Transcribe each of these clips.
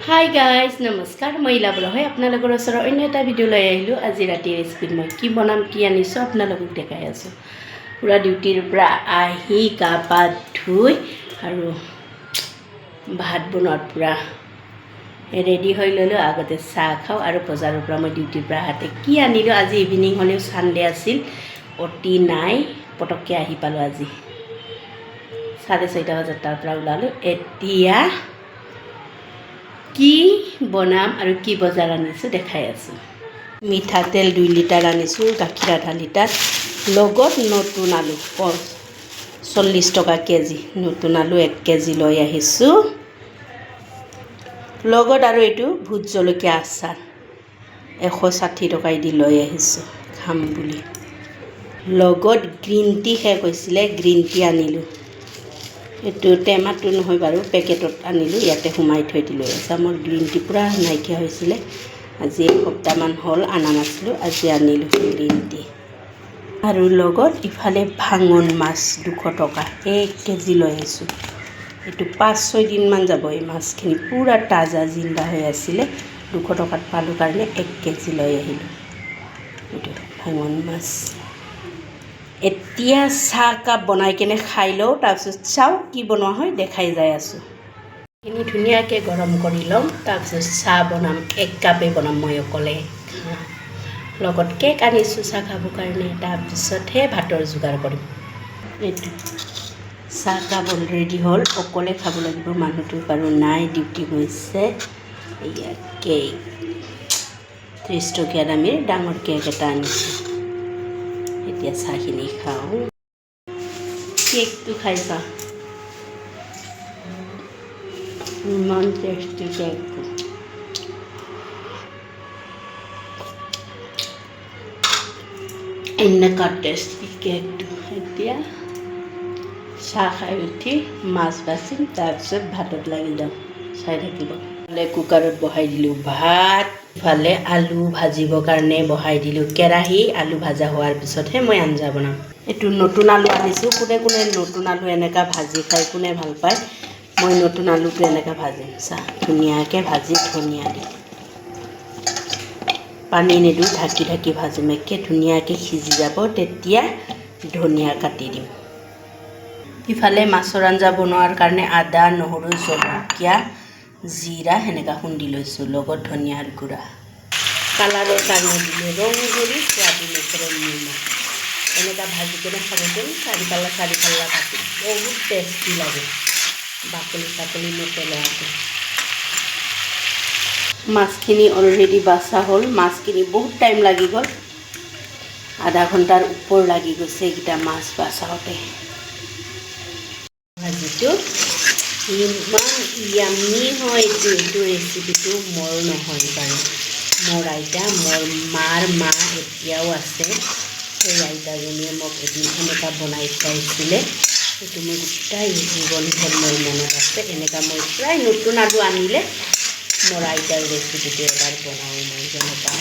Hi guys नमस्कार मैं इलाबला है आपनालोকৰ ওচৰত অন্য এটা ভিডিও লৈ আহিলো আজি ৰাতি ৰেচিপি মই কি বনাম কি আনিছো আপোনালোকক দেখাই আছো পুৰা ডিউটিৰ পৰা আহি গা পা ধুই আৰু ভাত বনোৱাৰ পুৰা ৰেডি হৈ ললো আগতে চাহ খাও আৰু বজাৰৰ পৰা মই ডিউটিৰ পৰা হাতে কি আনিলো আজি ইভিনিং হলেও সানডে আছিল অতি নাই পটককে আহি পালো আজি 6:30 বজাত তাৰ পৰা ওলালো এতিয়া কি বনাম আৰু কি বজাৰ আনিছো দেখাই আছো মিঠা তেল 2 লিটাৰ আনিছো গাখীৰ আধা লিটাৰ লগত নতুন আলু 40 টকা কেজি নতুন আলু 1 কেজি লৈ আহিছো লগত আৰু এটো ভুত জলকীয়া আচাৰ 160 টকা দি লৈ আহিছো খাম বুলি লগত গ্ৰীণ টি হে কৈছিলে গ্ৰীণ টি আনিলো এটো টেমাটো নহয় বাৰু পেকেটত আনিলো ইয়াতে হুমাই থৈ দিলো এসামৰ গ্ৰীণ টি পুৰা নাইকিয়া হৈছিল আজি সপ্তাহমান হল আনা নাছিলো আজি আনিলো গ্ৰীণ টি আৰু লগত ইফালে ভাঙন মাছ 200 টকা 1 কেজি লৈ আহিছো এটো 5-6 দিন মান যাব এই মাছখিনি পুৰা তাজা জিন্দা হৈ আছিল 200 টকাত পালো কাৰণে 1 কেজি লৈ আহিলো এটো ভাঙন মাছ এতিয়া চাহ কাপ বনাই কেনে খাই লও তাৰপিছত চাও কি বনোৱা হয় দেখাই যাই আছো ইনি ধুনিয়াকে গৰম কৰি লম তাৰপিছত চাহ বনাম 1 কাপে বনাম মই অকলে লগত কেক আনিছো চাহ খাব কাৰণে তাৰপিছত হে ভাতৰ যোগাৰ কৰিম এটো চাহ কাপ অলৰেডি হল অকলে খাব লাগিব মানুহটো বাৰু নাই ডিউটি গৈছে এয়া কেক 30 টকা দামেৰ ডাঙৰ কেক এটা আনিছো এতিয়া চাহখিনি খাও কেকটো খাইছা ইমান টেষ্টি কেক এনেকা টেষ্টি কেকটো এতিয়া চাহ খাই উঠি মাছ বাছিম তাৰপিছত ভাতত লাগি যাম চাই থাকিব কুকাৰত বহাই দিলো ভাত ফালে আলু ভাজিবৰ কাৰণে বহাই দিলো কেৰাহী আলু ভাজা হোৱাৰ পিছতহে মই আঞ্জা বনাম এটো নতুন আলু আনিছো কোনে কোনে নতুন আলু এনেকা ভাজি খাই কোনে ভাল পায় মই নতুন আলুটো এনেকা ভাজিম চা ধুনিয়াকে ভাজি ধনিয়া দি পানী নেদু ঢাকি ঢাকি ভাজিম একে ধুনিয়াকে সিজি যাব তেতিয়া ধনিয়া কাটি দিম ইফালে মাছৰ আঞ্জা বনোৱাৰ কাৰণে আদা নহৰু জলকীয়া জিৰা হেনেকা খুন্দি লৈছো লগত ধনিয়াৰ গুড়া কালাৰৰ কাৰণে দিলে ৰং কৰি সোৱাদ অনুসৰি নিমখ এনেকা ভাজি কেনে খাবচোন চাৰি পাল্লা কাটি বহুত টেষ্টি লাগে বাকলি চাকলি নপেলোৱাকৈ মাছখিনি অলৰেডি বাছা হ'ল মাছখিনি বহুত টাইম লাগি গ'ল আধা ঘণ্টাৰ ওপৰ লাগি গৈছে এইটা মাছ বাছাওতে ভাজিটো ইমান ইয়ামি হয় এইটো ৰেচিপিটো মোৰ নহয় বাৰু মোৰ আইতা মোৰ মাৰ মা এতিয়াও আছে সেই আইতাজনীয়ে মোক এদিন এনেকা বনাই খুৱাইছিলে সেইটো মই গোটাই জীৱনভৰ মোৰ মনত আছে এনেকা মই প্ৰায় নতুন আলু আনিলে মোৰ আইতাৰ ৰেচিপিটো এবাৰ বনাওঁ মই যেনেকা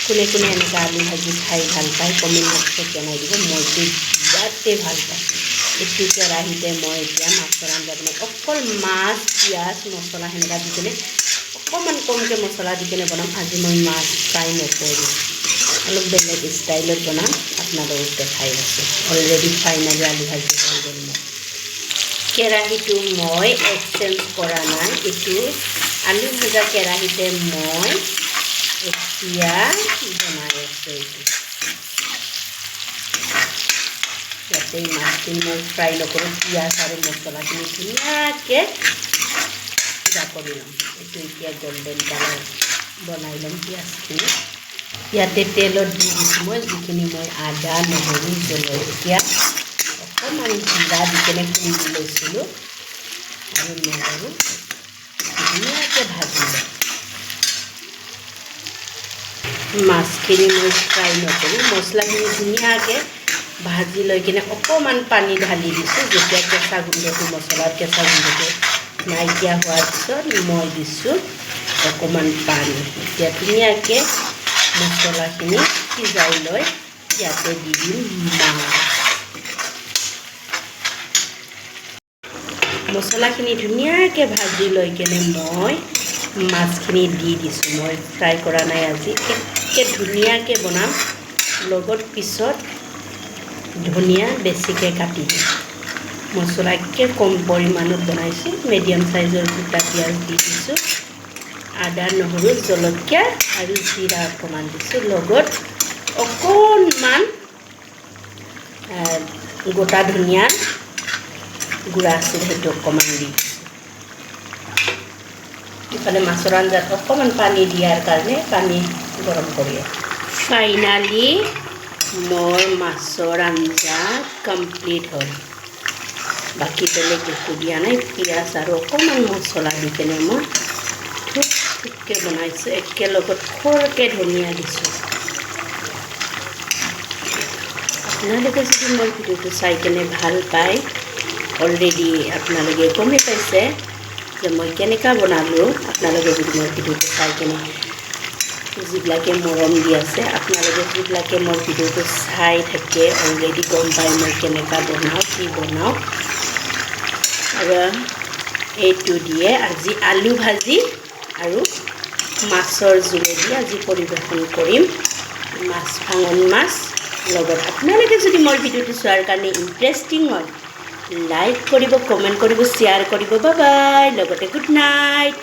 কোনে কোনে এনেকা আলু ভাজি খাই ভাল পায় কমেণ্ট বক্সত জনাই দিব মইতো বিৰাতে ভাল পাওঁ এইটো কেৰাহীতে মই এতিয়া মাছৰ আঞ্জা বনাম অকল মাছ পিঁয়াজ মছলা সেনেকা দি কেনে অকণমান কমকৈ মছলা দি কেনে বনাম আজি মই মাছ ফ্ৰাই নকৰোঁ অলপ বেলেগ ষ্টাইলত বনাম আপোনালোকক দেখাই আছোঁ অলৰেডি ফাইনেলি আলু ভাজি হৈ গ'ল মই কেৰাহীটো মই এক্সচেঞ্জ কৰা নাই এইটো আলু ভজা কেৰাহীতে মই এতিয়া বনাই আছোঁ ইয়াতে মাছখিনি মই ফ্ৰাই নকৰোঁ পিঁয়াজ আৰু মছলাখিনি ধুনীয়াকৈ কৰি ল'ম এইটো এতিয়া গোল্ডেন কালাৰ বনাই ল'ম পিঁয়াজখিনি ইয়াতে তেলত দি দিছোঁ মই যিখিনি মই আদা নহৰু জলকীয়া অকণমান জিৰা দি কেনে খুন্দি লৈছিলোঁ আৰু নহৰু ধুনীয়াকৈ ভাজি ল'ম মাছখিনি মই ফ্ৰাই নকৰোঁ মছলাখিনি ধুনীয়াকৈ ভাজি লৈ কিনে অকণমান পানী ঢালি দিছোঁ যেতিয়া কেঁচা গোন্ধটো মছলাৰ কেঁচা গোন্ধটো নাইকিয়া হোৱাৰ পিছত মই দিছোঁ অকণমান পানী এতিয়া ধুনীয়াকৈ মছলাখিনি সিজাই লৈ ইয়াতে দি দিম মাছ মছলাখিনি ধুনীয়াকৈ ভাজি লৈ কেনে মই মাছখিনি দি দিছোঁ। মই ফ্ৰাই কৰা নাই আজি, একে ধুনীয়াকৈ বনাম। লগত পিছত ধনিয়া বেছিকৈ কাটি দিম। মছলা একে কম পৰিমাণত বনাইছোঁ, মিডিয়াম চাইজৰ দুটা পিঁয়াজ দি দিছোঁ, আদা নহৰু জলকীয়া আৰু জিৰা অকণমান দিছোঁ, লগত অকণমান গোটা ধনিয়া গুড়া আছিল সেইটো অকণমান দি দিছোঁ। ইফালে মাছৰ আঞ্জাত অকণমান পানী দিয়াৰ কাৰণে পানী গৰম কৰি ফাইনালি মোৰ মাছৰ আঞ্জা কমপ্লিট হ'ল। বাকী বেলেগ একো দিয়া নাই, পিঁয়াজ আৰু অকণমান মছলা দি কেনে মই ঠিককৈ বনাইছোঁ। একেলগত সৰহকৈ ধনিয়া দিছোঁ। আপোনালোকে যদি মোৰ ভিডিঅ'টো চাই কেনে ভাল পায়, অলৰেডি আপোনালোকে গমেই পাইছে যে মই কেনেকুৱা বনালোঁ। আপোনালোকে যদি মোৰ ভিডিঅ'টো চাই কেনে যিবিলাকে মৰম দি আছে, আপোনালোকে যিবিলাকে মোৰ ভিডিঅ'টো চাই থাকে অলৰেডি গম পায় মই কেনেকুৱা বনাওঁ, কি বনাওঁ। আৰু এইটো দিয়ে আজি আলু ভাজি আৰু মাছৰ জোলেদি আজি পৰিৱেশন কৰিম। মাছ ভাঙন মাছ লগত। আপোনালোকে যদি মোৰ ভিডিঅ'টো চোৱাৰ কাৰণে ইণ্টাৰেষ্টিং হয়, লাইক কৰিব, কমেণ্ট কৰিব, শ্বেয়াৰ কৰিব। বাই বাই, লগতে গুড নাইট।